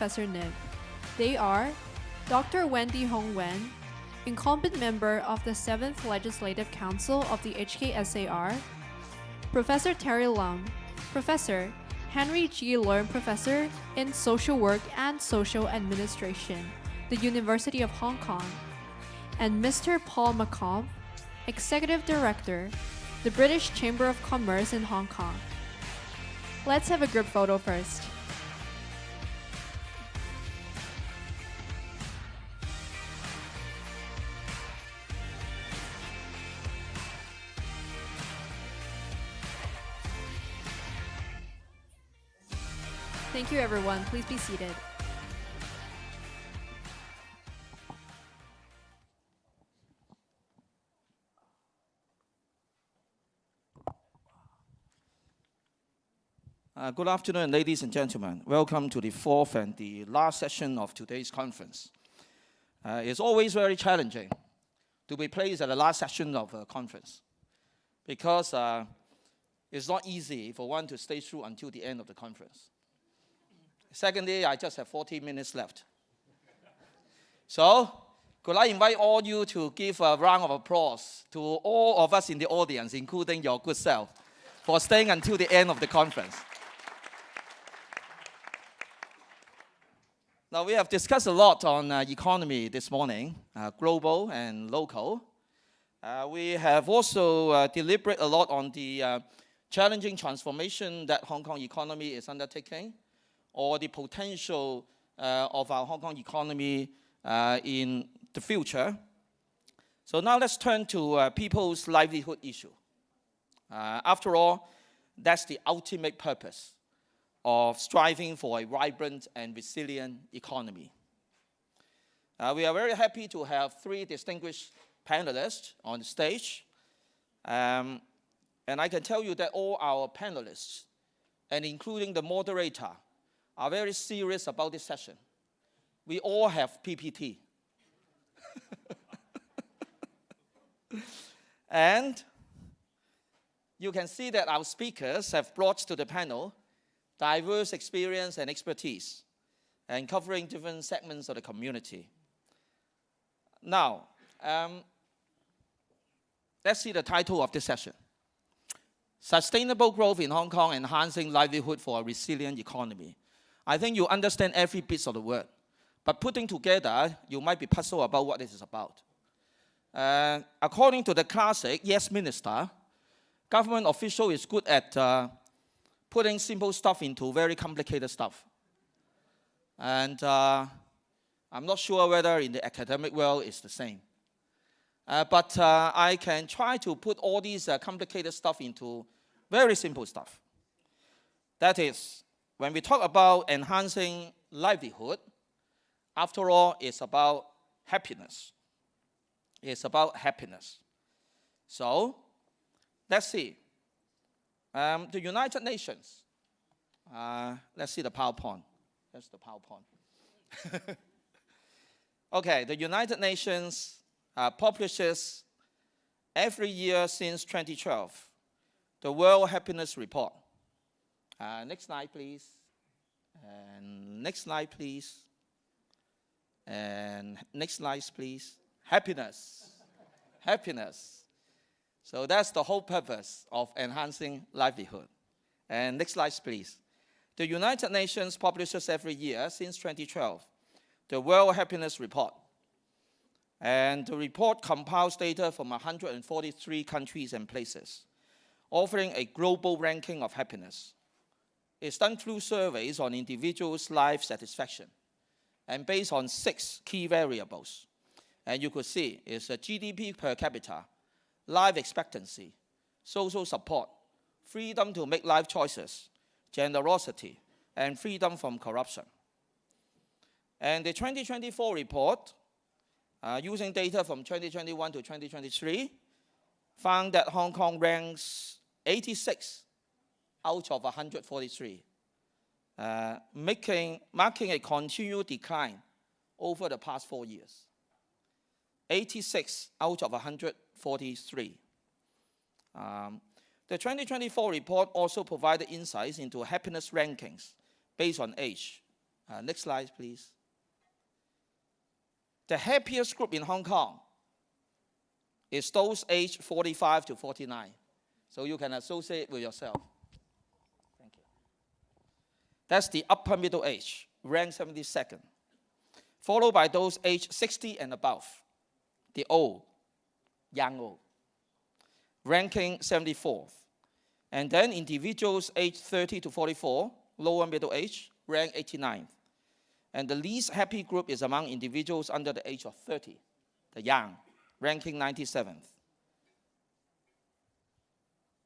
Professor Nib. They are Dr. Wendy Hong Wen, Incumbent Member of the 7th Legislative Council of the HKSAR, Professor Terry Leong, Professor, Henry G. Leung Professor in Social Work and Social Administration, the University of Hong Kong, and Mr. Paul McComb, Executive Director, the British Chamber of Commerce in Hong Kong. Let's have a group photo first. Thank you, everyone. Please be seated. Good afternoon, ladies and gentlemen. Welcome to the fourth and the last session of today's conference. It's always very challenging to be placed at the last session of a conference because it's not easy for one to stay through until the end of the conference. Secondly, I just have 40 minutes left. So, could I invite all you to give a round of applause to all of us in the audience, including your good self, for staying until the end of the conference. Now, we have discussed a lot on economy this morning, global and local. We have also deliberated a lot on the challenging transformation that Hong Kong economy is undertaking, or the potential of our Hong Kong economy in the future. So now let's turn to people's livelihood issue. After all, that's the ultimate purpose of striving for a vibrant and resilient economy. We are very happy to have three distinguished panelists on the stage. And I can tell you that all our panelists, and including the moderator, are very serious about this session. We all have PPT. And you can see that our speakers have brought to the panel diverse experience and expertise, and covering different segments of the community. Now, let's see the title of this session. Sustainable Growth in Hong Kong, Enhancing Livelihood for a Resilient Economy. I think you understand every bit of the word, but putting together, you might be puzzled about what this is about. According to the classic, Yes Minister, government official is good at putting simple stuff into very complicated stuff. And I'm not sure whether in the academic world it's the same. But I can try to put all these complicated stuff into very simple stuff. That is, when we talk about enhancing livelihood, after all, it's about happiness. It's about happiness. So, let's see. The United Nations. Let's see the PowerPoint. That's the PowerPoint. Okay, the United Nations publishes every year since 2012 the World Happiness Report. Next slide, please. And next slide, please. And next slide, please. Happiness. Happiness. So that's the whole purpose of enhancing livelihood. And next slide, please. The United Nations publishes every year since 2012 the World Happiness Report. And the report compiles data from 143 countries and places, offering a global ranking of happiness. It's done through surveys on individuals' life satisfaction and based on 6 key variables. And you could see it's a GDP per capita, life expectancy, social support, freedom to make life choices, generosity, and freedom from corruption. And the 2024 report, using data from 2021 to 2023, found that Hong Kong ranks 86 out of 143, marking a continued decline over the past 4 years. 86 out of 143. The 2024 report also provided insights into happiness rankings based on age, Next slide, please. The happiest group in Hong Kong is those aged 45 to 49. So you can associate with yourself. Thank you. That's the upper middle age, ranked 72nd. Followed by those aged 60 and above, the old, young old, ranking 74th. And then individuals aged 30 to 44, lower middle age, ranked 89th. And the least happy group is among individuals under the age of 30, the young, ranking 97th.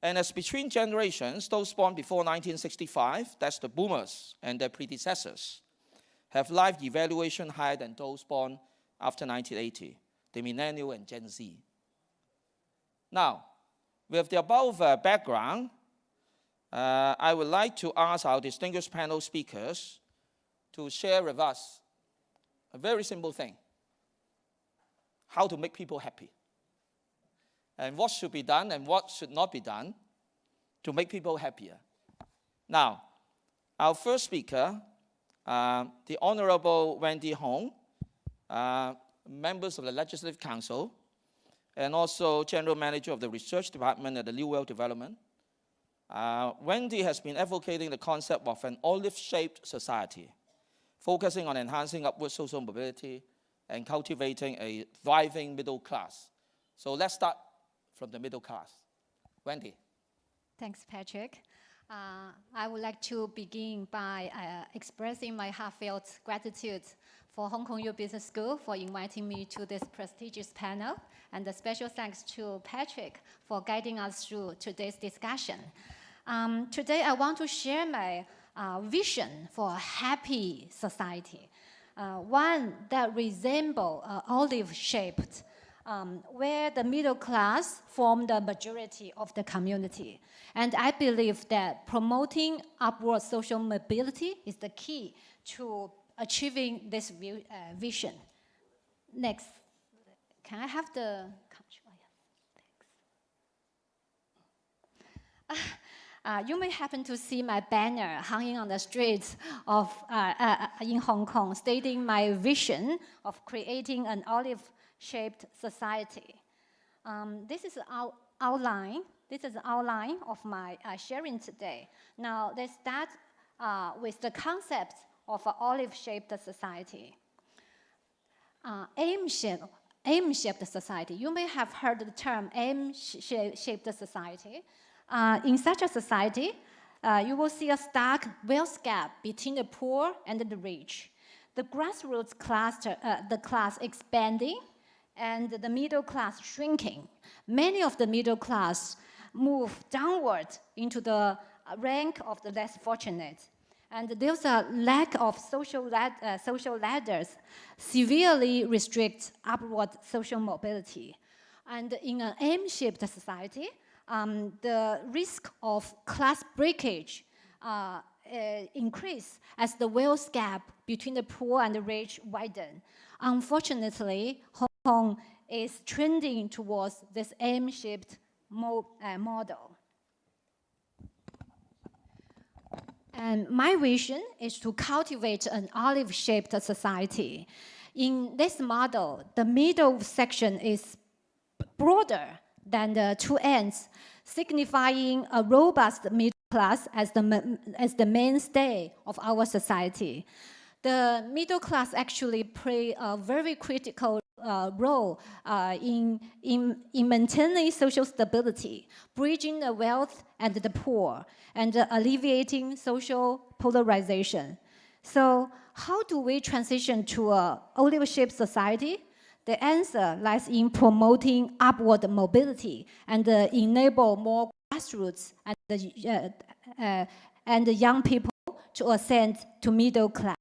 And as between generations, those born before 1965, that's the boomers and their predecessors, have life evaluation higher than those born after 1980, the millennial and Gen Z. Now, with the above background, I would like to ask our distinguished panel speakers to share with us a very simple thing: how to make people happy, and what should be done and what should not be done to make people happier. Now, our first speaker, the Honorable Wendy Hong, members of the Legislative Council, and also General Manager of the Research Department at the New World Development. Wendy has been advocating the concept of an olive-shaped society, focusing on enhancing upward social mobility and cultivating a thriving middle class. So let's start from the middle class. Wendy. Thanks, Patrick. I would like to begin by expressing my heartfelt gratitude for Hong Kong U Business School for inviting me to this prestigious panel, and a special thanks to Patrick for guiding us through today's discussion. Today, I want to share my vision for a happy society, one that resembles olive-shaped, where the middle class form the majority of the community. And I believe that promoting upward social mobility is the key to achieving this vision. Next, can I have the control? Thanks. You may happen to see my banner hanging on the streets of in Hong Kong, stating my vision of creating an olive-shaped society. This is our outline. This is the outline of my sharing today. Now, let's start with the concept of an olive-shaped society. M-shaped society. You may have heard the term M-shaped society. In such a society, you will see a stark wealth gap between the poor and the rich. The grassroots class expanding, and the middle class shrinking. Many of the middle class move downward into the rank of the less fortunate. And there's a lack of social ladders, severely restricts upward social mobility. And in an M-shaped society, the risk of class breakage increase as the wealth gap between the poor and the rich widen. Unfortunately, Hong Kong is trending towards this M-shaped model. And my vision is to cultivate an olive-shaped society. In this model, the middle section is broader than the two ends, signifying a robust middle class as the mainstay of our society. The middle class actually play a very critical role in maintaining social stability, bridging the wealth and the poor, and alleviating social polarization. So how do we transition to an olive-shaped society? The answer lies in promoting upward mobility and enable more grassroots and young people to ascend to middle class.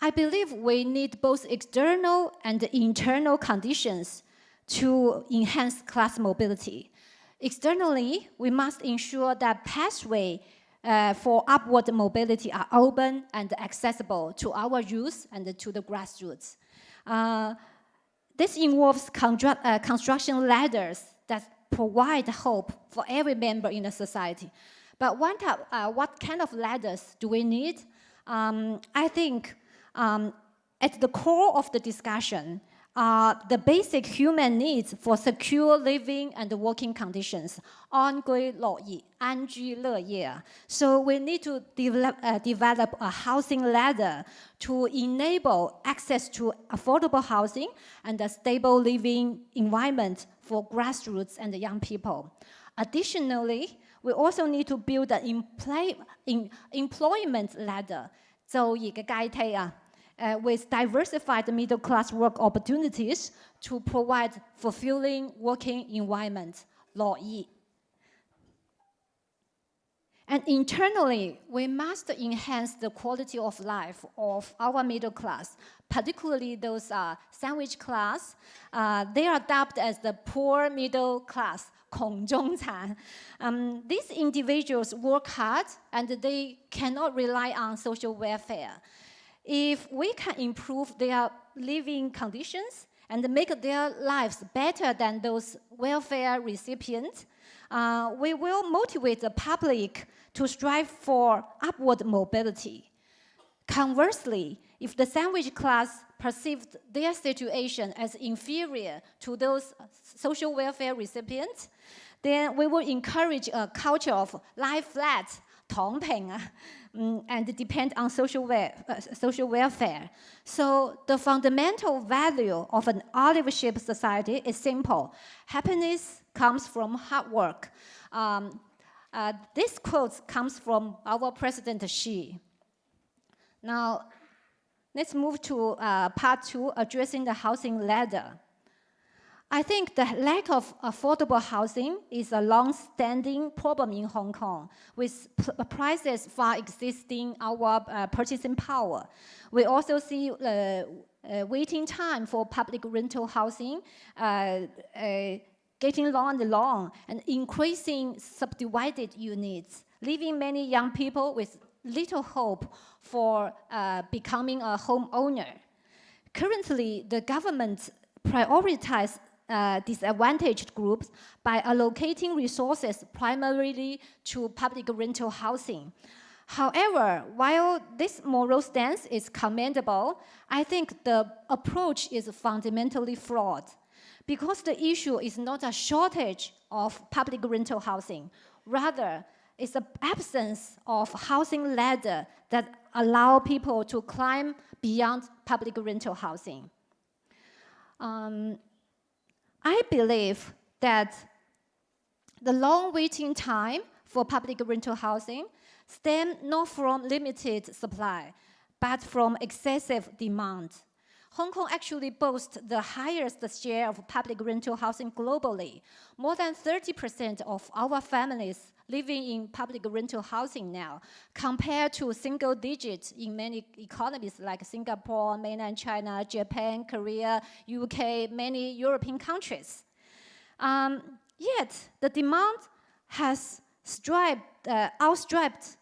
I believe we need both external and internal conditions to enhance class mobility. Externally, we must ensure that pathways for upward mobility are open and accessible to our youth and to the grassroots. This involves construction ladders that provide hope for every member in the society. But what kind of ladders do we need? I think at the core of the discussion are the basic human needs for secure living and working conditions. 安居樂業, 安居樂業. So we need to develop a housing ladder to enable access to affordable housing and a stable living environment for grassroots and young people. Additionally, we also need to build an employment ladder. 就業嘅階梯啊。With diversified middle-class work opportunities to provide fulfilling working environment, 樂業. And internally, we must enhance the quality of life of our middle class, particularly those sandwich class. They are dubbed as the poor middle class, 窮中產. These individuals work hard and they cannot rely on social welfare. If we can improve their living conditions and make their lives better than those welfare recipients, we will motivate the public to strive for upward mobility. Conversely, if the sandwich class perceived their situation as inferior to those social welfare recipients, then we will encourage a culture of lie flat, 躺平, and depend on social welfare. So the fundamental value of an olive-shaped society is simple. Happiness comes from hard work. This quote comes from our President Xi. Now, let's move to part 2, addressing the housing ladder. I think the lack of affordable housing is a long-standing problem in Hong Kong, with prices far exceeding our purchasing power. We also see waiting time for public rental housing getting long and long, and increasing subdivided units, leaving many young people with little hope for becoming a homeowner. Currently, the government prioritizes disadvantaged groups by allocating resources primarily to public rental housing. However, while this moral stance is commendable, I think the approach is fundamentally flawed, because the issue is not a shortage of public rental housing. Rather, it's the absence of housing ladder that allow people to climb beyond public rental housing. I believe that the long waiting time for public rental housing stems not from limited supply, but from excessive demand. Hong Kong actually boasts the highest share of public rental housing globally. More than 30% of our families living in public rental housing now, compared to single digits in many economies like Singapore, mainland China, Japan, Korea, UK, many European countries. Yet, the demand has outstripped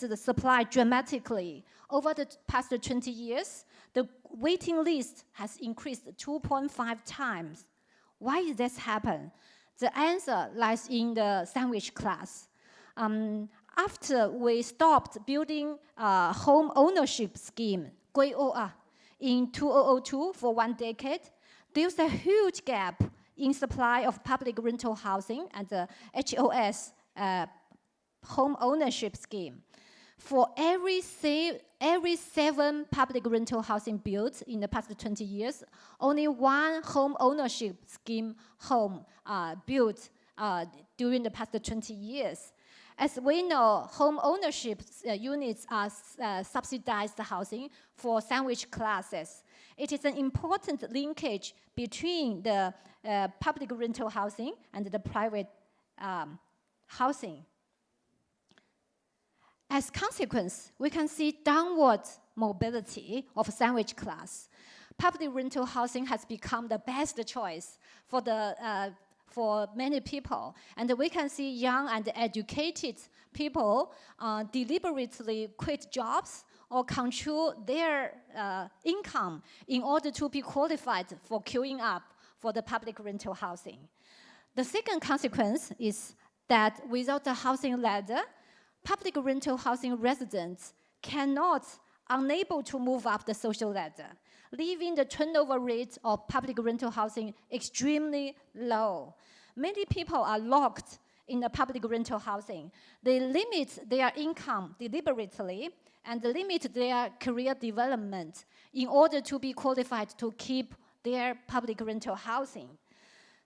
the supply dramatically. Over the past 20 years, the waiting list has increased 2.5 times. Why did this happen? The answer lies in the sandwich class. After we stopped building a home ownership scheme, 歸屋啊, in 2002 for 1 decade, there's a huge gap in supply of public rental housing and the HOS home ownership scheme. For every 7 public rental housing built in the past 20 years, only 1 home ownership scheme home built during the past 20 years. As we know, home ownership units are subsidized housing for sandwich classes. It is an important linkage between the public rental housing and the private housing. As consequence, we can see downward mobility of sandwich class. Public rental housing has become the best choice for many people. And we can see young and educated people deliberately quit jobs or control their income in order to be qualified for queuing up for the public rental housing. The second consequence is that without the housing ladder, public rental housing residents unable to move up the social ladder, leaving the turnover rate of public rental housing extremely low. Many people are locked in the public rental housing. They limit their income deliberately and limit their career development in order to be qualified to keep their public rental housing.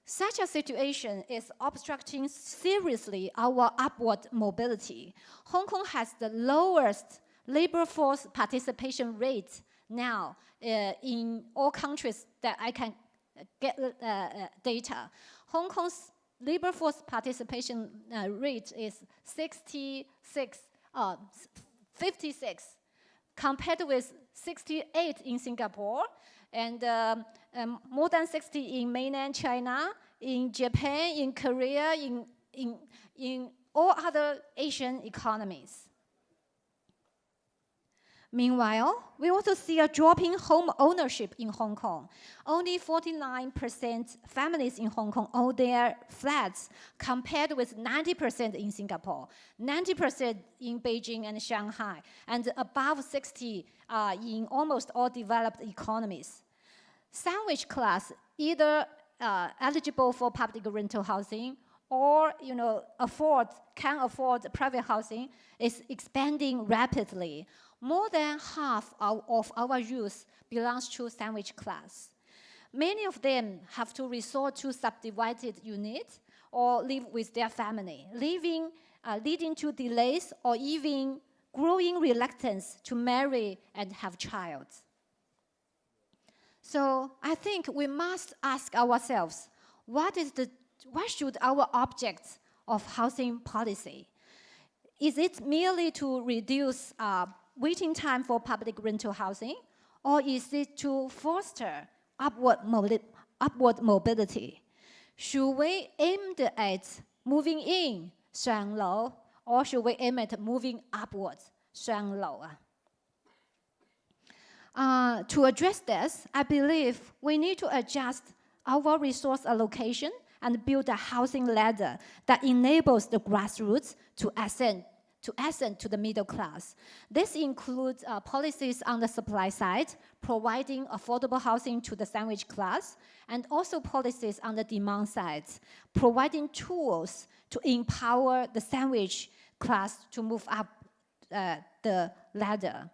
Such a situation is obstructing seriously our upward mobility. Hong Kong has the lowest labor force participation rate now in all countries that I can get data. Hong Kong's labor force participation rate is 56, compared with 68 in Singapore, and more than 60 in mainland China, in Japan, in Korea, in all other Asian economies. Meanwhile, we also see a drop in home ownership in Hong Kong. Only 49% families in Hong Kong own their flats, compared with 90% in Singapore, 90% in Beijing and Shanghai, and above 60 in almost all developed economies. Sandwich class, either eligible for public rental housing or can afford private housing, is expanding rapidly. More than half of our youth belongs to sandwich class. Many of them have to resort to subdivided units or live with their family, leading to delays or even growing reluctance to marry and have child. So I think we must ask ourselves, what should our object of housing policy? Is it merely to reduce waiting time for public rental housing, or is it to foster upward mobility? Should we aim at moving in, 上樓, or should we aim at moving upwards, 上樓? To address this, I believe we need to adjust our resource allocation and build a housing ladder that enables the grassroots to ascend to the middle class. This includes policies on the supply side, providing affordable housing to the sandwich class, and also policies on the demand side, providing tools to empower the sandwich class to move up the ladder.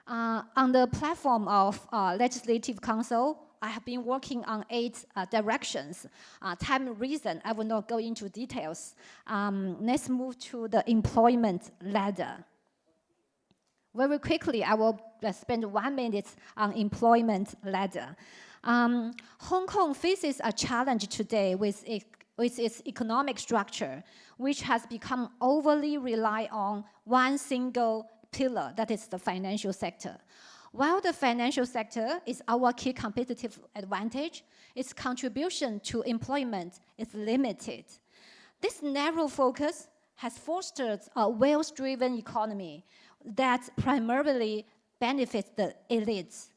On the platform of Legislative Council, I have been working on 8 directions. Time reason, I will not go into details. Let's move to the employment ladder. Very quickly, I will spend 1 minute on employment ladder. Hong Kong faces a challenge today with its economic structure, which has become overly reliant on one single pillar, that is the financial sector. While the financial sector is our key competitive advantage, its contribution to employment is limited. This narrow focus has fostered a wealth-driven economy that primarily benefits the elites.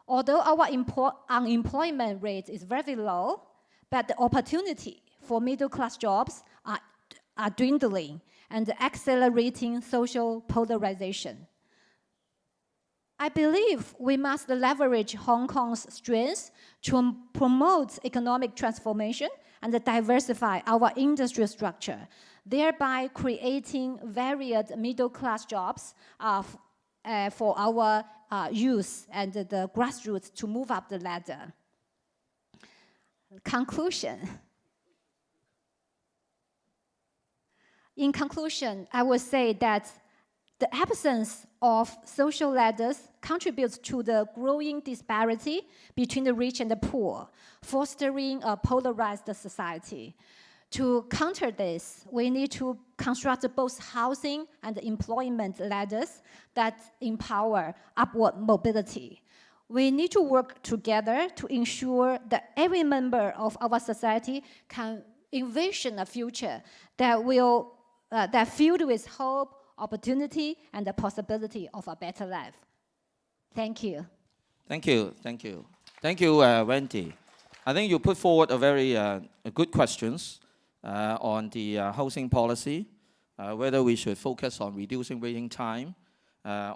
Although our unemployment rate is very low, but the opportunity for middle-class jobs are dwindling and accelerating social polarization. I believe we must leverage Hong Kong's strengths to promote economic transformation and diversify our industry structure, thereby creating varied middle-class jobs for our youth and the grassroots to move up the ladder. Conclusion. In conclusion, I would say that the absence of social ladders contributes to the growing disparity between the rich and the poor, fostering a polarized society. To counter this, we need to construct both housing and employment ladders that empower upward mobility. We need to work together to ensure that every member of our society can envision a future that filled with hope, opportunity, and the possibility of a better life. Thank you. Thank you, thank you. Thank you, Wendy. I think you put forward a very good questions. on the housing policy, whether we should focus on reducing waiting time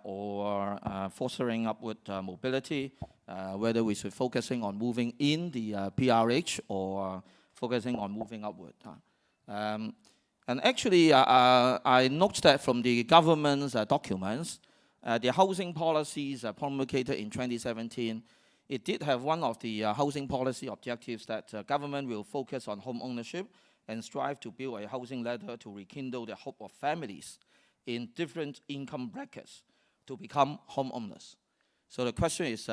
or fostering upward mobility, whether we should focusing on moving in the PRH or focusing on moving upward. And actually, I noticed that from the government's documents, the housing policies promulgated in 2017, it did have one of the housing policy objectives that government will focus on home ownership and strive to build a housing ladder to rekindle the hope of families in different income brackets to become homeowners. So the question is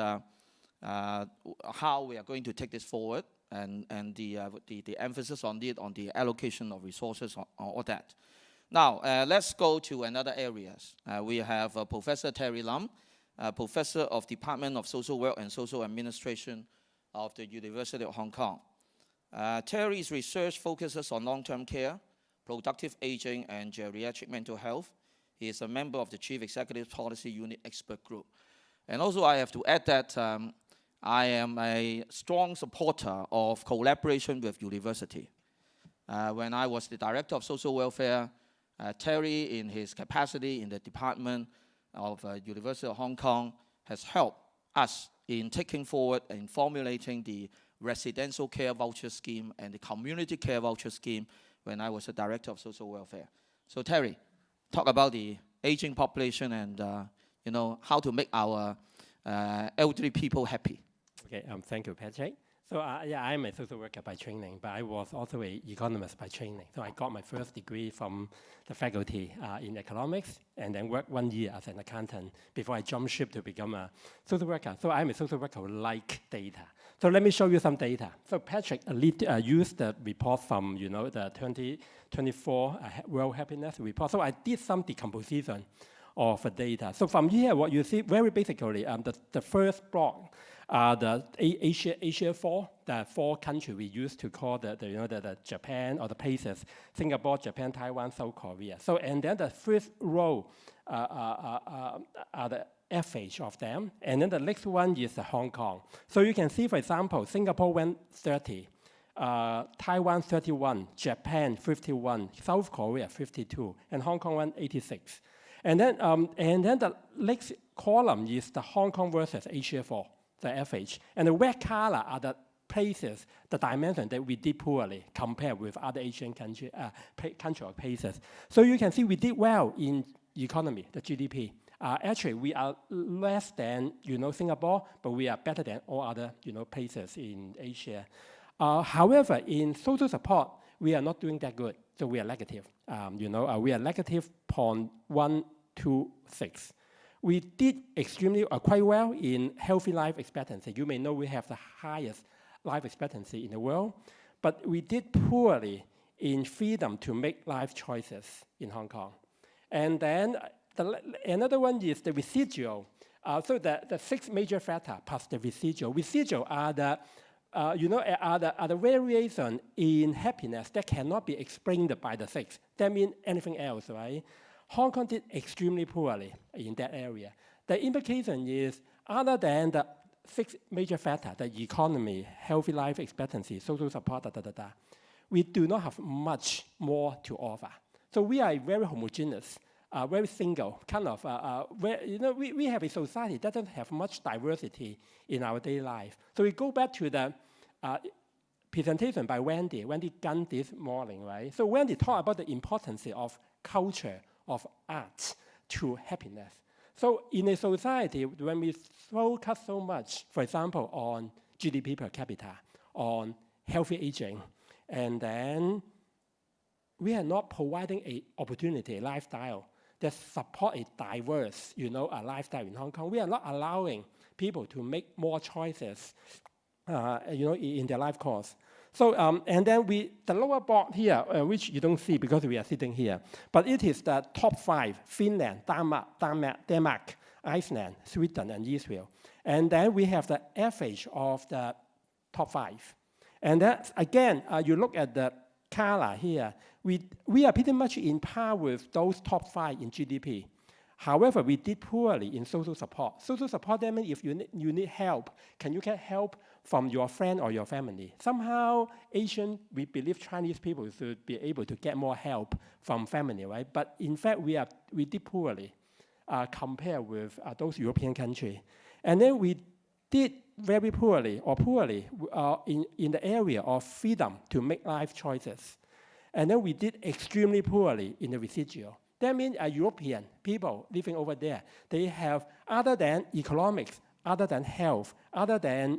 how we are going to take this forward, and the emphasis on it, on the allocation of resources, on all that. Now, let's go to another areas. We have Professor Terry Lam, Professor of Department of Social Work and Social Administration of the University of Hong Kong. Terry's research focuses on long-term care, productive aging, and geriatric mental health. He is a member of the Chief Executive Policy Unit Expert Group. And also, I have to add that I am a strong supporter of collaboration with university. When I was the Director of Social Welfare, Terry, in his capacity in the Department of University of Hong Kong, has helped us in taking forward and formulating the residential care voucher scheme and the community care voucher scheme when I was the Director of Social Welfare. So Terry, talk about the aging population and you know, how to make our elderly people happy. Okay, thank you, Patrick. So yeah, I'm a social worker by training, but I was also an economist by training. So I got my first degree from the faculty in economics, and then worked 1 year as an accountant before I jumped ship to become a social worker. So I'm a social worker who like data. So let me show you some data. So Patrick used the report from, you know, the 2024 World Happiness Report. So I did some decomposition of the data. So from here, what you see, very basically, the first block, the Asia 4, the 4 countries we used to call the Japan or the places, Singapore, Japan, Taiwan, South Korea. So, and then the first row are the average of them, and then the next one is Hong Kong. So you can see, for example, Singapore went 30, Taiwan 31, Japan 51, South Korea 52, and Hong Kong went 86. And then the next column is the Hong Kong versus Asia 4, the average. And the red color are the places, the dimension that we did poorly compared with other Asian country or places. So you can see we did well in economy, the GDP. Actually, we are less than, you know, Singapore, but we are better than all other, you know, places in Asia. However, in social support, we are not doing that good. So we are negative. We are negative 0.126. We did extremely quite well in healthy life expectancy. You may know we have the highest life expectancy in the world, but we did poorly in freedom to make life choices in Hong Kong. And then another one is the residual. So the 6 major factors plus the residual. Residual are the variation in happiness that cannot be explained by the 6. That means anything else, right? Hong Kong did extremely poorly in that area. The implication is, other than the 6 major factors, the economy, healthy life expectancy, social support, we do not have much more to offer. So we are very homogeneous, very single, kind of, we have a society that doesn't have much diversity in our daily life. So we go back to the presentation by Wendy Gunn this morning, right? So Wendy talked about the importance of culture, of art to happiness. So in a society, when we focus so much, for example, on GDP per capita, on healthy aging, and then we are not providing an opportunity, a lifestyle that support a diverse, a lifestyle in Hong Kong. We are not allowing people to make more choices, in their life course. So, and then the lower box here, which you don't see because we are sitting here, but it is the top 5, Finland, Denmark, Iceland, Sweden, and Israel. And then we have the average of the top 5. And then, again, you look at the color here, we are pretty much in par with those top 5 in GDP. However, we did poorly in social support. Social support, that means if you need help, can you get help from your friend or your family? Somehow, we believe Chinese people should be able to get more help from family, right? But in fact, we did poorly compared with those European countries. And then we did very poorly in the area of freedom to make life choices. And then we did extremely poorly in the residual. That means European people living over there, they have, other than economics, other than health, other than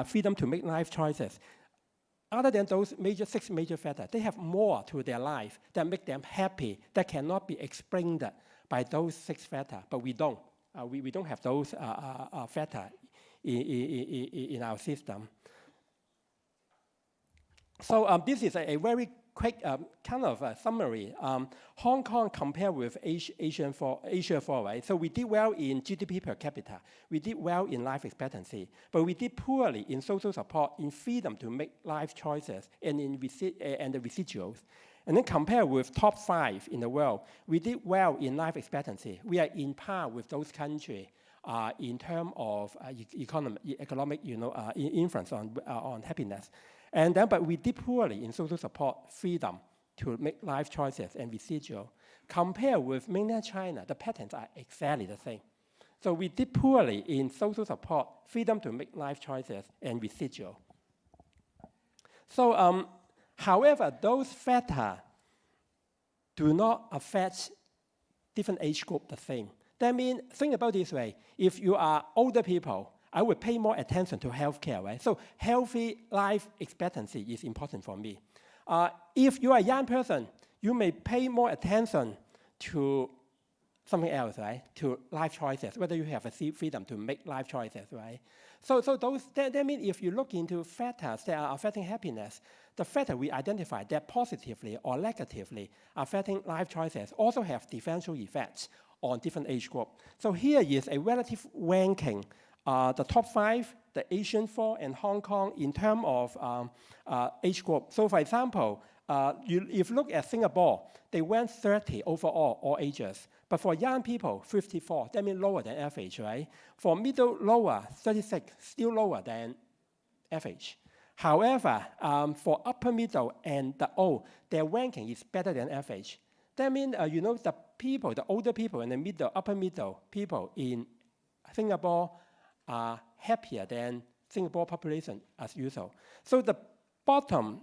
freedom to make life choices, other than those 6 major factors, they have more to their life that make them happy, that cannot be explained by those 6 factors, but we don't. We don't have those factors in our system. So this is a very quick kind of summary. Hong Kong compared with Asia 4, right? So we did well in GDP per capita. We did well in life expectancy. But we did poorly in social support, in freedom to make life choices, and in the residuals. And then compared with top 5 in the world, we did well in life expectancy. We are in par with those countries in terms of economic influence on happiness. And then, but we did poorly in social support, freedom to make life choices, and residual. Compared with mainland China, the patterns are exactly the same. So we did poorly in social support, freedom to make life choices, and residual. So, however, those factors do not affect different age groups the same. That means, think about it this way. If you are older people, I would pay more attention to healthcare, right? So healthy life expectancy is important for me. If you are a young person, you may pay more attention to something else, right? To life choices, whether you have a freedom to make life choices, right? So that means if you look into factors that are affecting happiness, the factor we identify that positively or negatively affecting life choices also have differential effects on different age groups. So here is a relative ranking. The top 5, the Asian 4, and Hong Kong in terms of age group. So for example, if you look at Singapore, they went 30 overall, all ages. But for young people, 54, that means lower than average, right? For middle, lower, 36, still lower than average. However, for upper middle and the old, their ranking is better than average. That means, the older people and the middle, upper middle people in Singapore are happier than Singapore population as usual. So the bottom,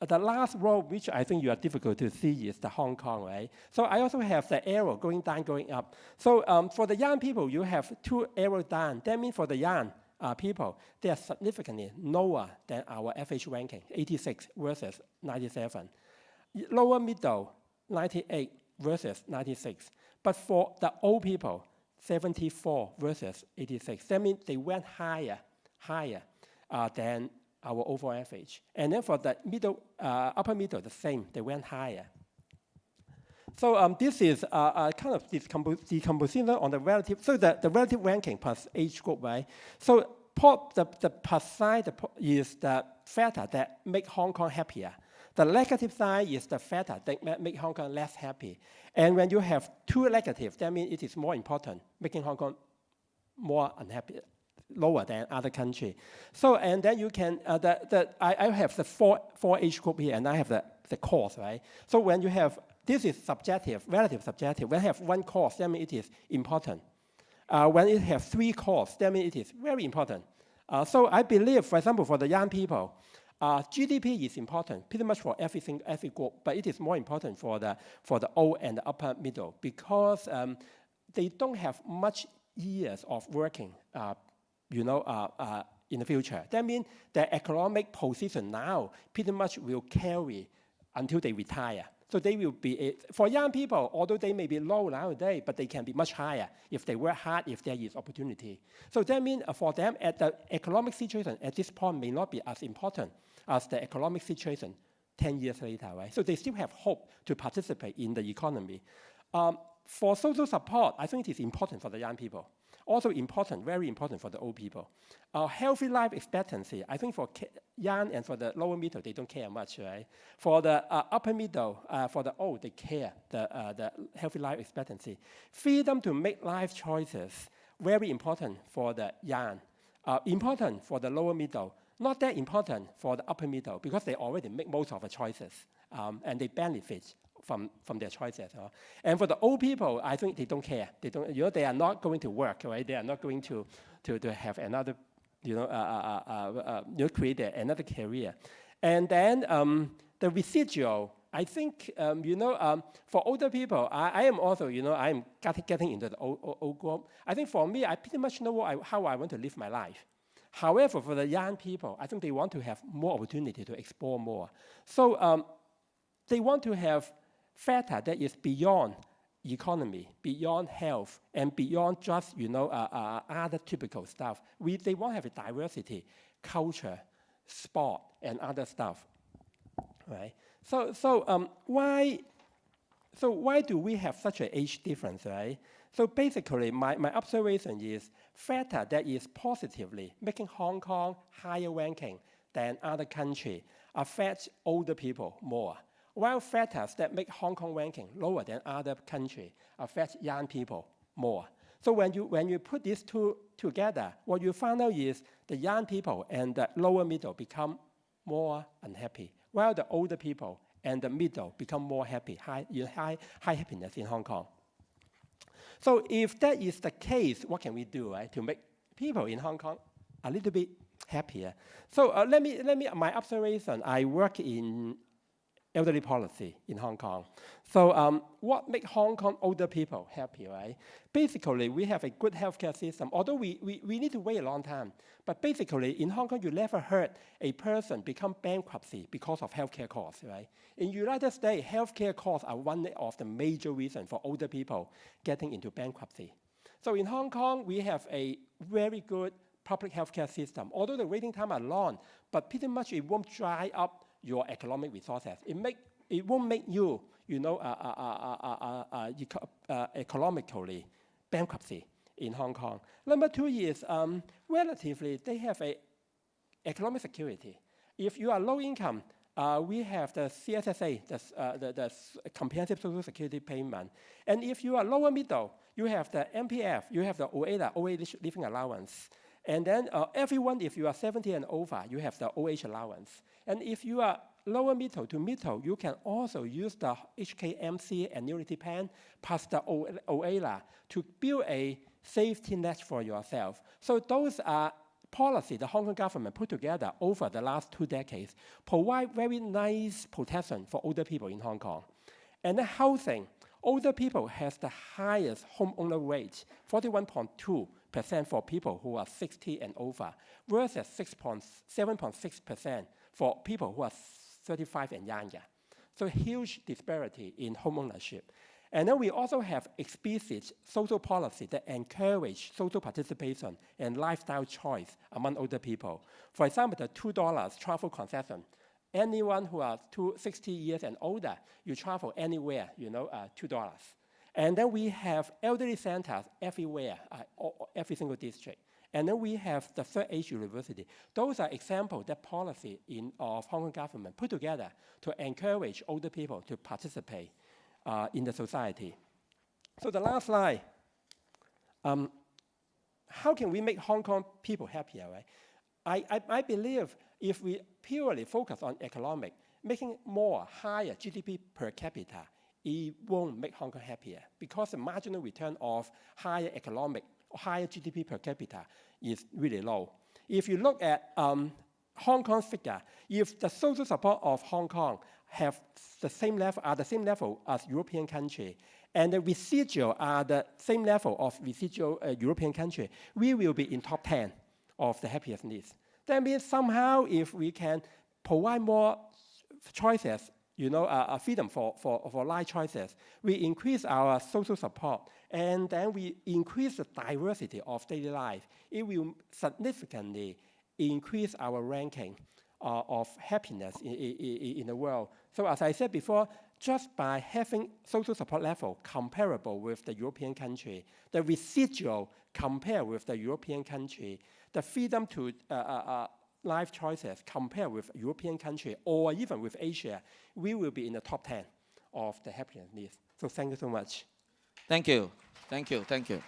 the last row, which I think you are difficult to see, is the Hong Kong, right? So I also have the arrow going down, going up. So for the young people, you have 2 arrows down. That means for the young people, they are significantly lower than our average ranking, 86 versus 97. Lower middle, 98 versus 96. But for the old people, 74 versus 86. That means they went higher than our overall average. And then for the middle, upper middle, the same, they went higher. So this is kind of decomposition on the relative. So the relative ranking plus age group, right? So the plus side is the factor that make Hong Kong happier. The negative side is the factor that make Hong Kong less happy. And when you have 2 negatives, that means it is more important, making Hong Kong more unhappy, lower than other countries. So, and then you can, I have the four age group here, and I have the cause, right? So when you have, this is subjective, relative subjective. When you have 1 cause, that means it is important. When it has 3 causes, that means it is very important. So I believe, for example, for the young people, GDP is important pretty much for every group, but it is more important for the old and the upper middle because they don't have much years of working, in the future. That means their economic position now pretty much will carry until they retire. So they will be, for young people, although they may be low nowadays, but they can be much higher if they work hard, if there is opportunity. So that means for them, the economic situation at this point may not be as important as the economic situation 10 years later, right? So they still have hope to participate in the economy. for social support, I think it is important for the young people. Also important, very important for the old people. Healthy life expectancy, I think for young and for the lower middle, they don't care much, right? For the upper middle, for the old, they care, the healthy life expectancy. Freedom to make life choices, very important for the young. Important for the lower middle, not that important for the upper middle, because they already make most of the choices, and they benefit from their choices. And for the old people, I think they don't care. They don't, they are not going to work, right? They are not going to have another, create another career. And then the residual, I think, for older people, I am also, I'm getting into the old group. I think for me, I pretty much know how I want to live my life. However, for the young people, I think they want to have more opportunity to explore more. So they want to have factor that is beyond economy, beyond health, and beyond just, other typical stuff. They want to have a diversity, culture, sport, and other stuff, right? So why do we have such an age difference, right? So basically, my observation is factor that is positively making Hong Kong higher ranking than other countries affect older people more, while factors that make Hong Kong ranking lower than other countries affect young people more. So when you put these two together, what you find out is the young people and the lower middle become more unhappy, while the older people and the middle become more happy, high happiness in Hong Kong. So if that is the case, what can we do, right, to make people in Hong Kong a little bit happier? So let me my observation. I work in elderly policy in Hong Kong. So what makes Hong Kong older people happy, right? Basically, we have a good healthcare system, although we need to wait a long time. But basically, in Hong Kong, you never heard a person become bankruptcy because of healthcare costs, right? In the United States, healthcare costs are one of the major reasons for older people getting into bankruptcy. So in Hong Kong, we have a very good public healthcare system. Although the waiting time are long, but pretty much it won't dry up your economic resources. It won't make you, economically bankruptcy in Hong Kong. Number two is relatively they have a economic security. If you are low income, we have the CSSA, the Comprehensive Social Security Payment. And if you are lower middle, you have the MPF, you have the OA living allowance. And then everyone, if you are 70 and over, you have the OH allowance. And if you are lower middle to middle, you can also use the HKMC annuity plan plus the OALA to build a safety net for yourself. So those are policy the Hong Kong government put together over the last 2 decades, provide very nice protection for older people in Hong Kong. And the housing, older people has the highest homeowner rate, 41.2% for people who are 60 and over, versus 7.6% for people who are 35 and younger. So huge disparity in homeownership. And then we also have explicit social policy that encourage social participation and lifestyle choice among older people. For example, the $2 travel concession. Anyone who are 60 years and older, you travel anywhere, $2. And then we have elderly centers everywhere, every single district. And then we have the third age university. Those are examples that policy of Hong Kong government put together to encourage older people to participate in the society. So the last slide, how can we make Hong Kong people happier, right? I believe if we purely focus on economic, making more higher GDP per capita, it won't make Hong Kong happier because the marginal return of higher economic, higher GDP per capita is really low. If you look at Hong Kong's figure, if the social support of Hong Kong have the same level as European country, and the residual are the same level of residual European country, we will be in top 10 of the happiest needs. That means somehow if we can provide more choices, freedom for life choices, we increase our social support, and then we increase the diversity of daily life, it will significantly increase our ranking of happiness in the world. So as I said before, just by having social support level comparable with the European country, the residual compare with the European country, the freedom to life choices compare with European country or even with Asia, we will be in the top 10 of the happiness list. So thank you so much. Thank you. Thank you. Thank you.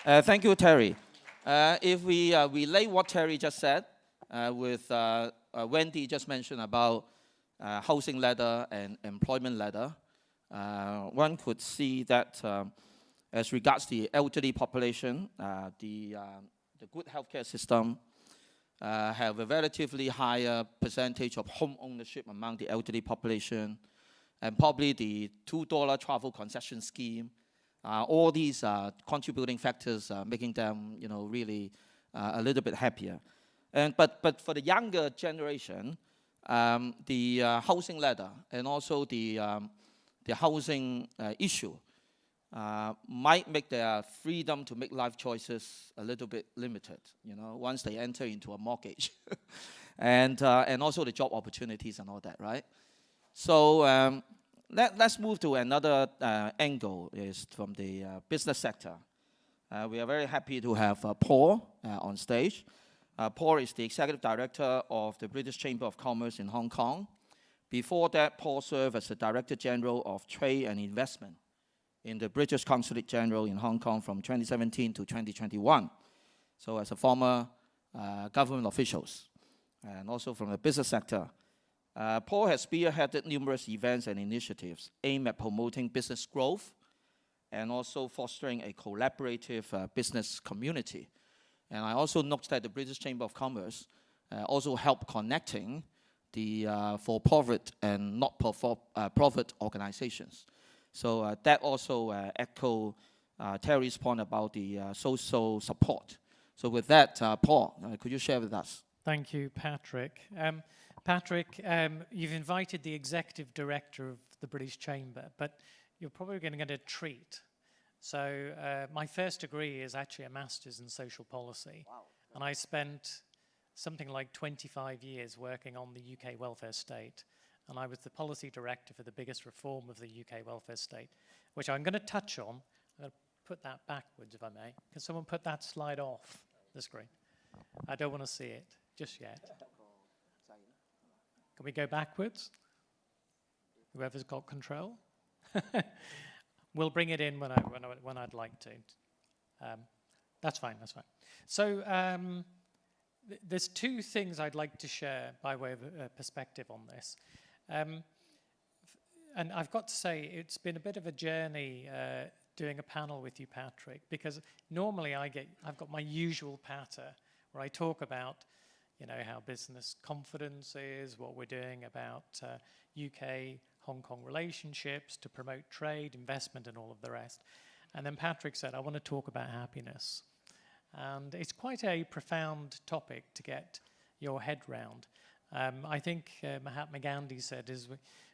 Thank you, Terry. If we relate what Terry just said with Wendy just mentioned about housing ladder and employment ladder, one could see that as regards the elderly population, the good healthcare system have a relatively higher percentage of home ownership among the elderly population, and probably the $2 travel concession scheme. All these are contributing factors making them, really a little bit happier. But for the younger generation, the housing ladder and also the housing issue might make their freedom to make life choices a little bit limited, once they enter into a mortgage, and also the job opportunities and all that, right? So let's move to another angle, is from the business sector. We are very happy to have Paul on stage. Paul is the Executive Director of the British Chamber of Commerce in Hong Kong. Before that, Paul served as the Director General of Trade and Investment in the British Consulate General in Hong Kong from 2017 to 2021. So as a former government officials, and also from the business sector, Paul has spearheaded numerous events and initiatives aimed at promoting business growth and also fostering a collaborative business community. And I also note that the British Chamber of Commerce also helped connecting the for-profit and not-for-profit organizations. So that also echo Terry's point about the social support. So with that, Paul, could you share with us? Thank you, Patrick. Patrick, you've invited the Executive Director of the British Chamber, but you're probably going to get a treat. So my first degree is actually a Master's in Social Policy. Wow. And I spent something like 25 years working on the UK welfare state. And I was the policy director for the biggest reform of the UK welfare state, which I'm going to touch on. I'm going to put that backwards, if I may. Can someone put that slide off the screen? I don't want to see it just yet. Can we go backwards? Whoever's got control? We'll bring it in when I'd like to. That's fine, that's fine. So there's two things I'd like to share by way of a perspective on this. And I've got to say, it's been a bit of a journey doing a panel with you, Patrick, because normally I've got my usual patter where I talk about, how business confidence is, what we're doing about UK Hong Kong relationships to promote trade, investment, and all of the rest. And then Patrick said, I want to talk about happiness. And it's quite a profound topic to get your head round. I think Mahatma Gandhi said,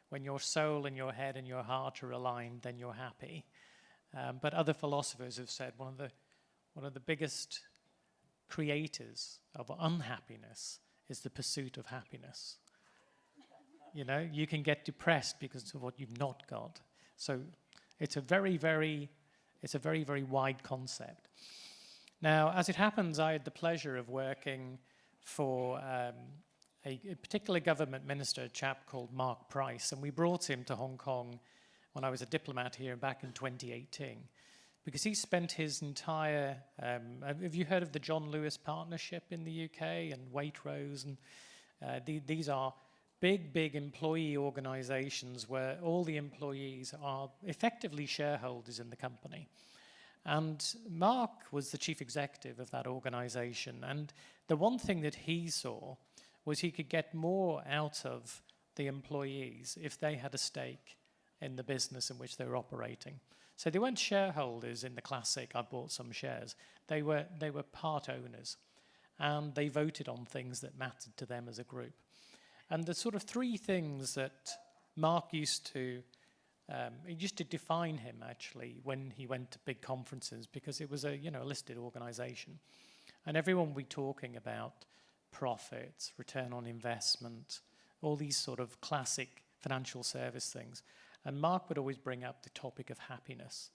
when your soul and your head and your heart are aligned, then you're happy. But other philosophers have said one of the biggest creators of unhappiness is the pursuit of happiness. You can get depressed because of what you've not got. So it's a very, very wide concept. Now, as it happens, I had the pleasure of working for a particular government minister, a chap called Mark Price, and we brought him to Hong Kong when I was a diplomat here back in 2018, because he spent his entire, have you heard of the John Lewis Partnership in the UK and Waitrose? And these are big employee organizations where all the employees are effectively shareholders in the company. And Mark was the chief executive of that organization. And the one thing that he saw was he could get more out of the employees if they had a stake in the business in which they were operating. So they weren't shareholders in the classic, I bought some shares. They were part owners. And they voted on things that mattered to them as a group. And the sort of three things that Mark used to define him, actually, when he went to big conferences, because it was a listed organization. And everyone would be talking about profits, return on investment, all these sort of classic financial service things. And Mark would always bring up the topic of happiness.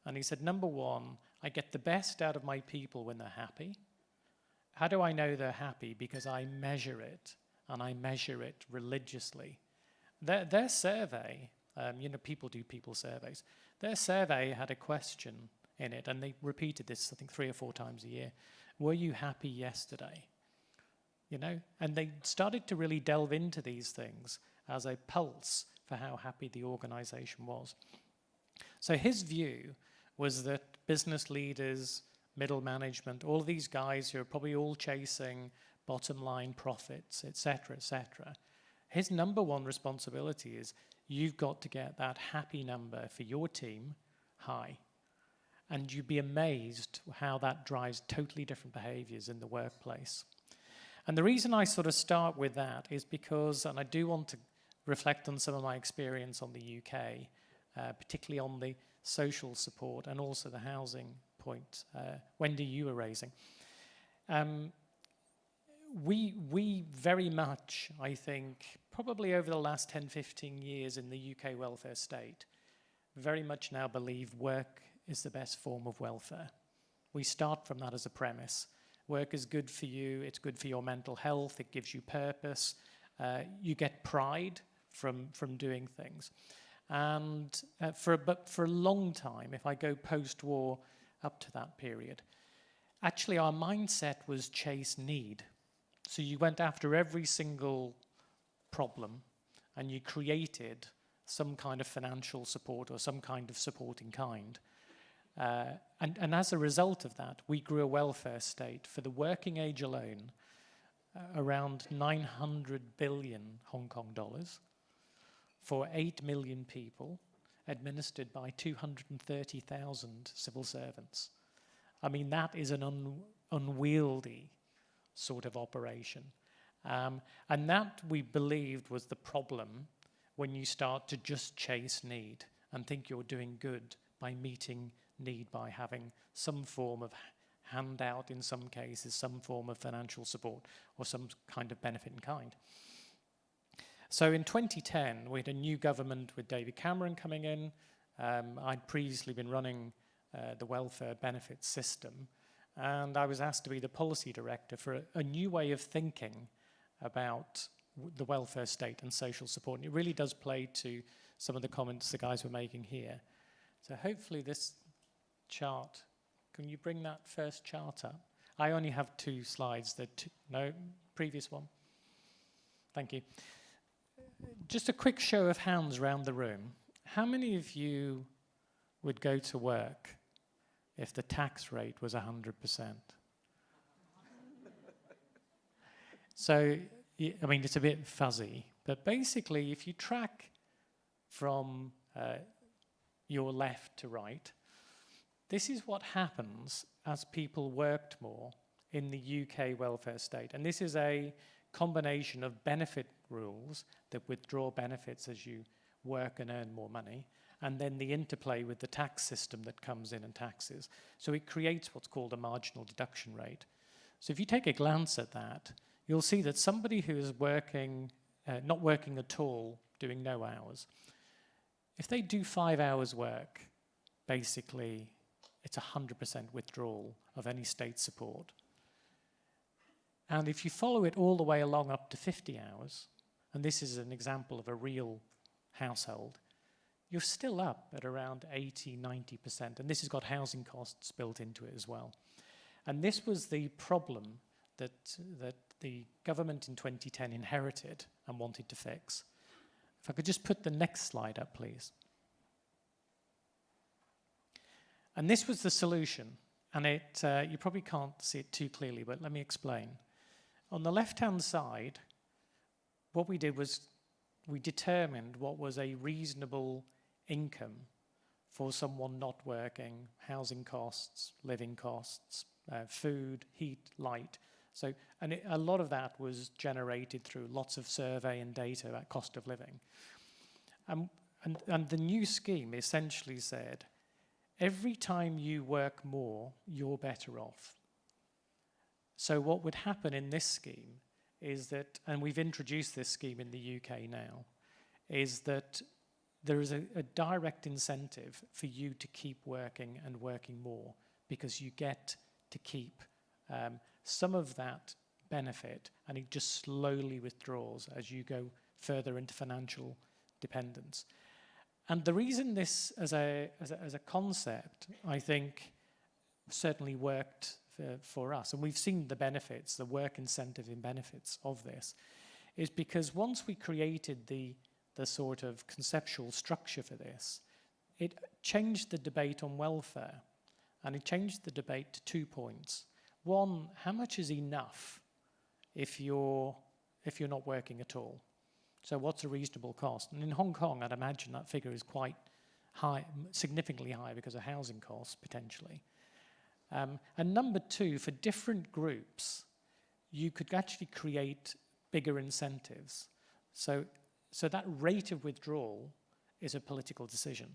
And he said, number one, I get the best out of my people when they're happy. How do I know they're happy? Because I measure it, and I measure it religiously. Their survey, people do people surveys. Their survey had a question in it, and they repeated this, I think, 3 or 4 times a year. Were you happy yesterday? And they started to really delve into these things as a pulse for how happy the organization was. So his view was that business leaders, middle management, all of these guys who are probably all chasing bottom line profits, et cetera, his number one responsibility is you've got to get that happy number for your team high. And you'd be amazed how that drives totally different behaviors in the workplace. And the reason I sort of start with that is because, and I do want to reflect on some of my experience on the UK, particularly on the social support and also the housing point, Wendy, you were raising. We very much, I think, probably over the last 10, 15 years in the UK welfare state, very much now believe work is the best form of welfare. We start from that as a premise. Work is good for you, it's good for your mental health, it gives you purpose, you get pride from doing things. And but for a long time, if I go post-war up to that period, actually our mindset was chase need. So you went after every single problem and you created some kind of financial support or some kind of supporting kind. And as a result of that, we grew a welfare state for the working age alone, around 900 billion Hong Kong dollars for 8 million people, administered by 230,000 civil servants. I mean, that is an unwieldy sort of operation. And that, we believed, was the problem when you start to just chase need and think you're doing good by meeting need by having some form of handout, in some cases, some form of financial support or some kind of benefit in kind. So in 2010, we had a new government with David Cameron coming in. I'd previously been running the welfare benefits system, and I was asked to be the policy director for a new way of thinking about the welfare state and social support. And it really does play to some of the comments the guys were making here. So hopefully this chart, can you bring that first chart up? I only have 2 slides. No, previous one. Thank you. Just a quick show of hands around the room. How many of you would go to work if the tax rate was 100%? So, I mean, it's a bit fuzzy, but basically, if you track from your left to right, this is what happens as people worked more in the UK welfare state. And this is a combination of benefit rules that withdraw benefits as you work and earn more money, and then the interplay with the tax system that comes in and taxes. So it creates what's called a marginal deduction rate. So if you take a glance at that, you'll see that somebody who is working, not working at all, doing no hours, if they do 5 hours work, basically it's 100% withdrawal of any state support. And if you follow it all the way along up to 50 hours, and this is an example of a real household, you're still up at around 80, 90%. And this has got housing costs built into it as well. And this was the problem that the government in 2010 inherited and wanted to fix. If I could just put the next slide up, please. And this was the solution. And you probably can't see it too clearly, but let me explain. On the left-hand side, what we did was we determined what was a reasonable income for someone not working, housing costs, living costs, food, heat, light. So, and a lot of that was generated through lots of survey and data about cost of living. And the new scheme essentially said, every time you work more, you're better off. So what would happen in this scheme is that, and we've introduced this scheme in the UK now, is that there is a direct incentive for you to keep working and working more, because you get to keep some of that benefit, and it just slowly withdraws as you go further into financial dependence. And the reason this as a concept, I think, certainly worked for us, and we've seen the benefits, the work incentive and benefits of this, is because once we created the sort of conceptual structure for this, it changed the debate on welfare, and it changed the debate to 2 points. One, how much is enough if you're not working at all? So what's a reasonable cost? And in Hong Kong, I'd imagine that figure is quite high, significantly high because of housing costs, potentially. And number two, for different groups, you could actually create bigger incentives. So that rate of withdrawal is a political decision.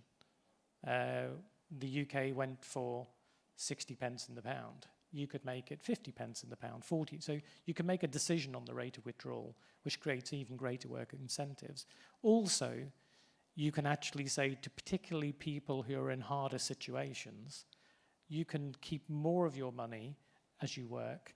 The UK went for 60 pence in the pound. You could make it 50 pence in the pound, 40. So you can make a decision on the rate of withdrawal, which creates even greater work incentives. Also, you can actually say to particularly people who are in harder situations, you can keep more of your money as you work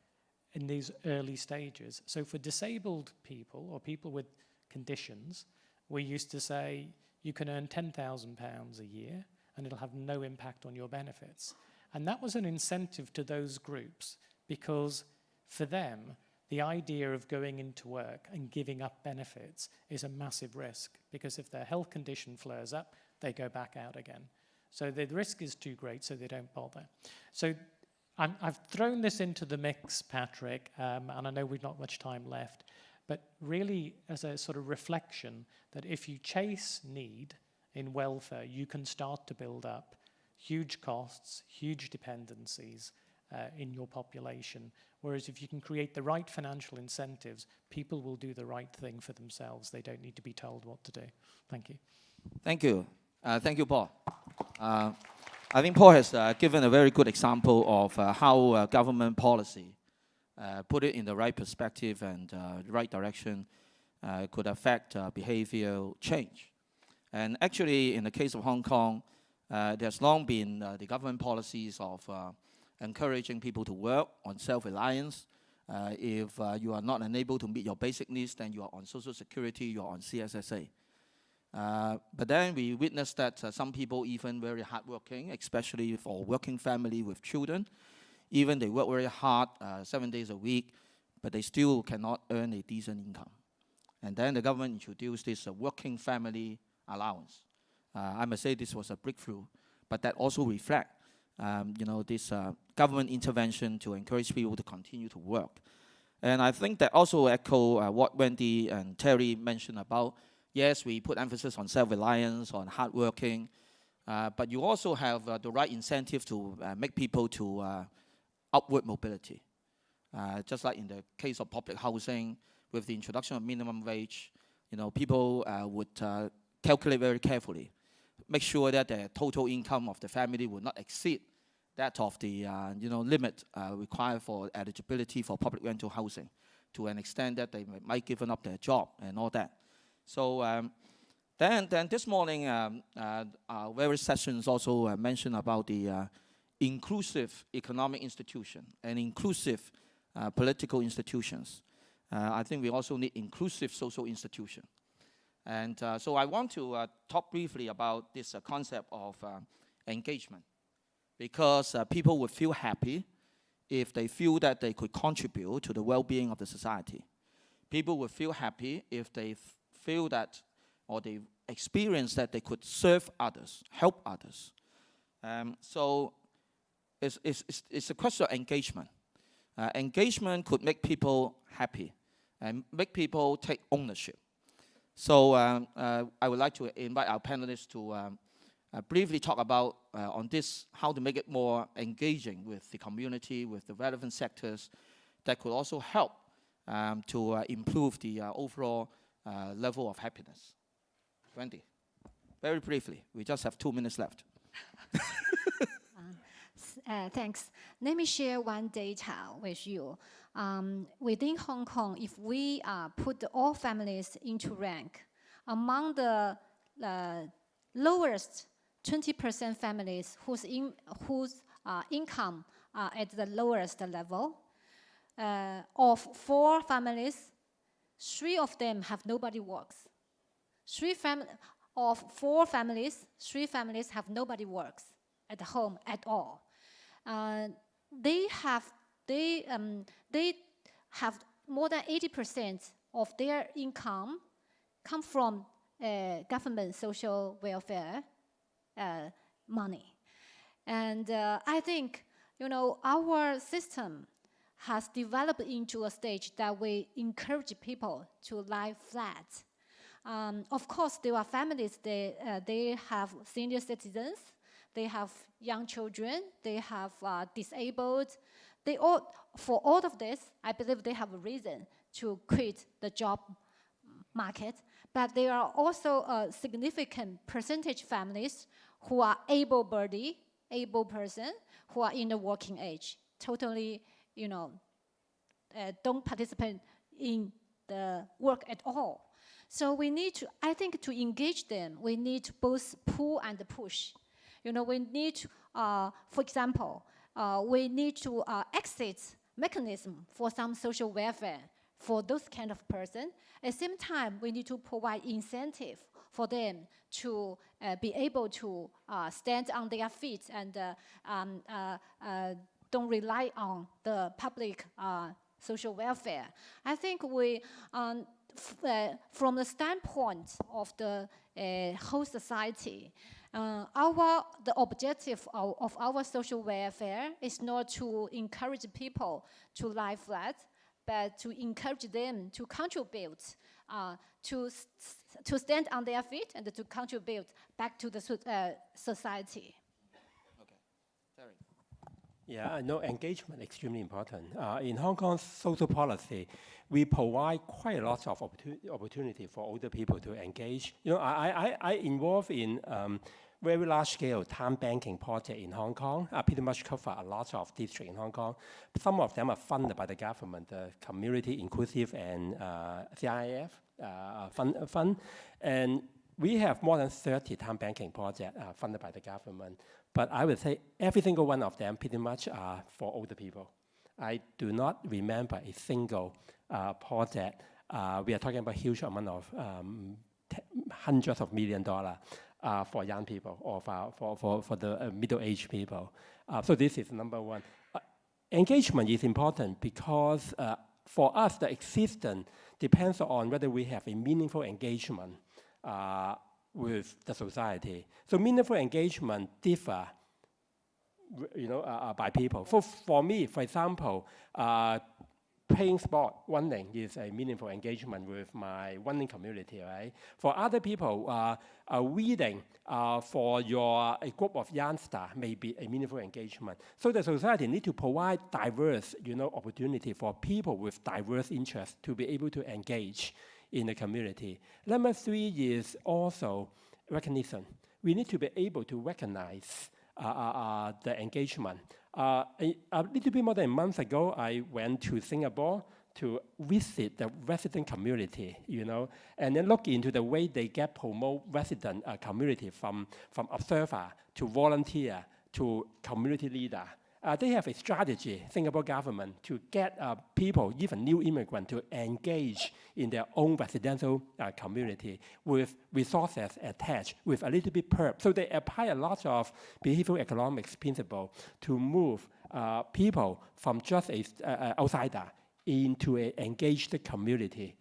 in these early stages. So for disabled people or people with conditions, we used to say you can earn £10,000 a year and it'll have no impact on your benefits. And that was an incentive to those groups, because for them, the idea of going into work and giving up benefits is a massive risk, because if their health condition flares up, they go back out again. So the risk is too great, so they don't bother. So I've thrown this into the mix, Patrick, and I know we've not much time left, but really as a sort of reflection that if you chase need in welfare, you can start to build up huge costs, huge dependencies in your population. Whereas if you can create the right financial incentives, people will do the right thing for themselves. They don't need to be told what to do. Thank you. Thank you. Thank you, Paul. I think Paul has given a very good example of how government policy, put it in the right perspective and the right direction, could affect behavioral change. And actually, in the case of Hong Kong, there's long been the government policies of encouraging people to work on self-reliance. If you are not unable to meet your basic needs, then you are on Social Security, you are on CSSA. But then we witnessed that some people, even very hardworking, especially for working family with children, even they work very hard 7 days a week, but they still cannot earn a decent income. And then the government introduced this working family allowance. I must say this was a breakthrough, but that also reflects, this government intervention to encourage people to continue to work. And I think that also echo what Wendy and Terry mentioned about, yes, we put emphasis on self-reliance, on hard working, but you also have the right incentive to make people to upward mobility. Just like in the case of public housing, with the introduction of minimum wage, people would calculate very carefully, make sure that the total income of the family would not exceed that of the limit required for eligibility for public rental housing, to an extent that they might give up their job and all that. So then this morning, our various sessions also mentioned about the inclusive economic institution and inclusive political institutions. I think we also need inclusive social institution. And so I want to talk briefly about this concept of engagement, because people would feel happy if they feel that they could contribute to the well-being of the society. People would feel happy if they feel that, or they experience that they could serve others, help others. So it's a question of engagement. Engagement could make people happy and make people take ownership. So I would like to invite our panelists to briefly talk about on this, how to make it more engaging with the community, with the relevant sectors that could also help to improve the overall level of happiness. Wendy, very briefly, we just have 2 minutes left. Thanks. Let me share one data with you. Within Hong Kong, if we put all families into rank, among the lowest 20% families whose income are at the lowest level. Of 4 families, 3 of them have nobody works. Of 4 families, 3 families have nobody works at home at all. They have more than 80% of their income come from government social welfare money. And I think, our system has developed into a stage that we encourage people to lie flat. Of course, there are families, they have senior citizens, they have young children, they have disabled. For all of this, I believe they have a reason to quit the job market. But there are also a significant percentage families who are able person, who are in the working age, totally, don't participate in the work at all. So we need to, I think, to engage them, we need to both pull and push. We need to, for example, we need to exit mechanism for some social welfare for those kind of person. At the same time, we need to provide incentive for them to be able to stand on their feet and don't rely on the public social welfare. I think we, from the standpoint of the whole society, the objective of our social welfare is not to encourage people to lie flat, but to encourage them to contribute, to stand on their feet and to contribute back to the society. Okay, Terry. Yeah, no, engagement extremely important. In Hong Kong's social policy, we provide quite a lot of opportunity for older people to engage. I involved in very large-scale town banking project in Hong Kong. I pretty much cover a lot of districts in Hong Kong. Some of them are funded by the government, the Community Inclusive and CIF fund. And we have more than 30 town banking projects funded by the government. But I would say every single one of them pretty much are for older people. I do not remember a single project. We are talking about a huge amount of hundreds of $millions for young people or for the middle-aged people. So this is number one. Engagement is important because for us, the existence depends on whether we have a meaningful engagement with the society. So meaningful engagement differ, by people. For me, for example, playing sport, running is a meaningful engagement with my running community, right? For other people, reading for a group of youngsters may be a meaningful engagement. So the society needs to provide diverse, opportunity for people with diverse interests to be able to engage in the community. Number 3 is also recognition. We need to be able to recognize the engagement. A little bit more than a month ago, I went to Singapore to visit the resident community, and then look into the way they promote resident community from observer to volunteer to community leader. They have a strategy, Singapore government, to get people, even new immigrants, to engage in their own residential community with resources attached, with a little bit perp. So they apply a lot of behavioral economics principle to move people from just an outsider into an engaged community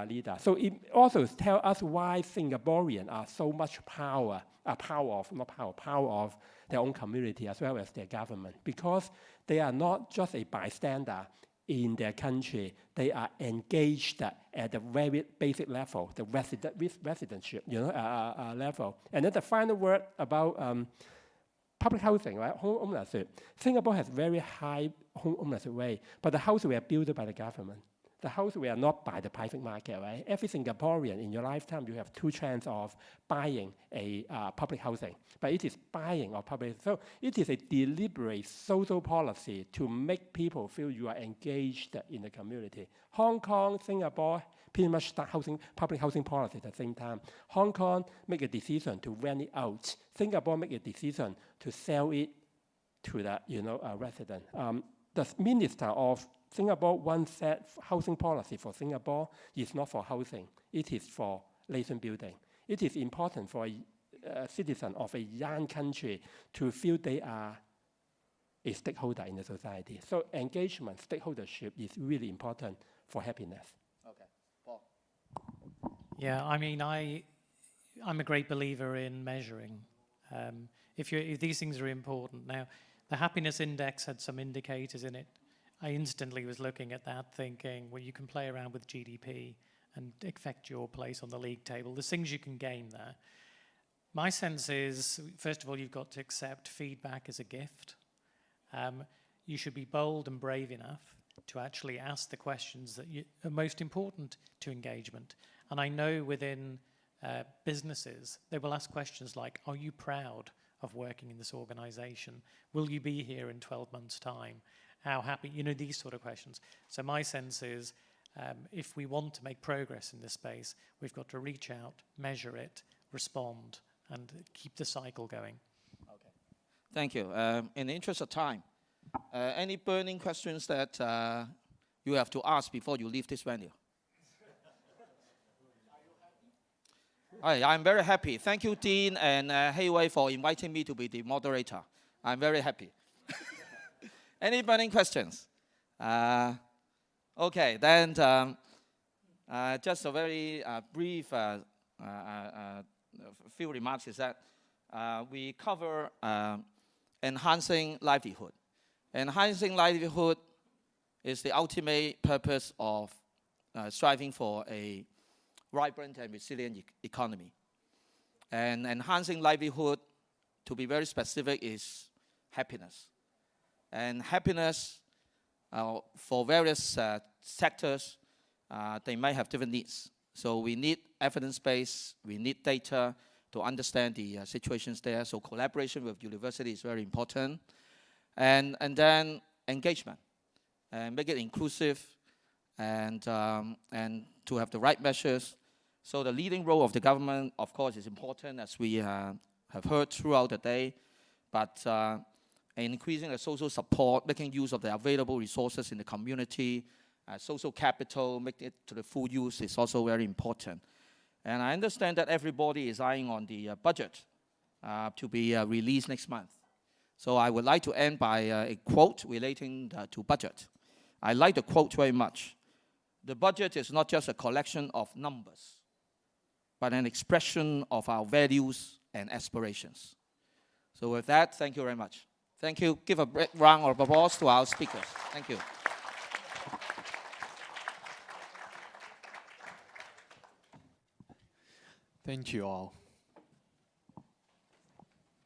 leader. So it also tells us why Singaporeans are so much power of their own community as well as their government, because they are not just a bystander in their country, they are engaged at the very basic level, the residentship level. And then the final word about public housing, right? Home ownership. Singapore has very high home ownership rate, but the houses were built by the government. The house were not by the private market, right? Every Singaporean in your lifetime, you have 2 chances of buying a public housing, but it is buying of public. So it is a deliberate social policy to make people feel you are engaged in the community. Hong Kong, Singapore, pretty much start public housing policy at the same time. Hong Kong make a decision to rent it out. Singapore make a decision to sell it to the resident. The Minister of Singapore once said housing policy for Singapore is not for housing, it is for nation building. It is important for a citizen of a young country to feel they are a stakeholder in the society. So engagement, stakeholdership is really important for happiness. Okay, Paul. Yeah, I mean, I'm a great believer in measuring. If these things are important. Now, the happiness index had some indicators in it. I instantly was looking at that thinking, well, you can play around with GDP and affect your place on the league table. There's things you can gain there. My sense is, first of all, you've got to accept feedback as a gift. You should be bold and brave enough to actually ask the questions that are most important to engagement. And I know within businesses, they will ask questions like, are you proud of working in this organization? Will you be here in 12 months' time? How happy, these sort of questions. So my sense is, if we want to make progress in this space, we've got to reach out, measure it, respond, and keep the cycle going. Okay. Thank you. In the interest of time, any burning questions that you have to ask before you leave this venue? I'm very happy. Thank you, Dean and Hei Wei, for inviting me to be the moderator. I'm very happy. Any burning questions? Okay, then just a very brief few remarks is that we cover enhancing livelihood. Enhancing livelihood is the ultimate purpose of striving for a vibrant and resilient economy. And enhancing livelihood, to be very specific, is happiness. And happiness, for various sectors, they might have different needs. So we need evidence-based, we need data to understand the situations there. So collaboration with university is very important. And then engagement, and make it inclusive, and to have the right measures. So the leading role of the government, of course, is important, as we have heard throughout the day. But increasing the social support, making use of the available resources in the community, social capital, making it to the full use is also very important. And I understand that everybody is eyeing on the budget to be released next month. So I would like to end by a quote relating to budget. I like the quote very much. The budget is not just a collection of numbers, but an expression of our values and aspirations. So with that, thank you very much. Thank you. Give a round of applause to our speakers. Thank you. Thank you all.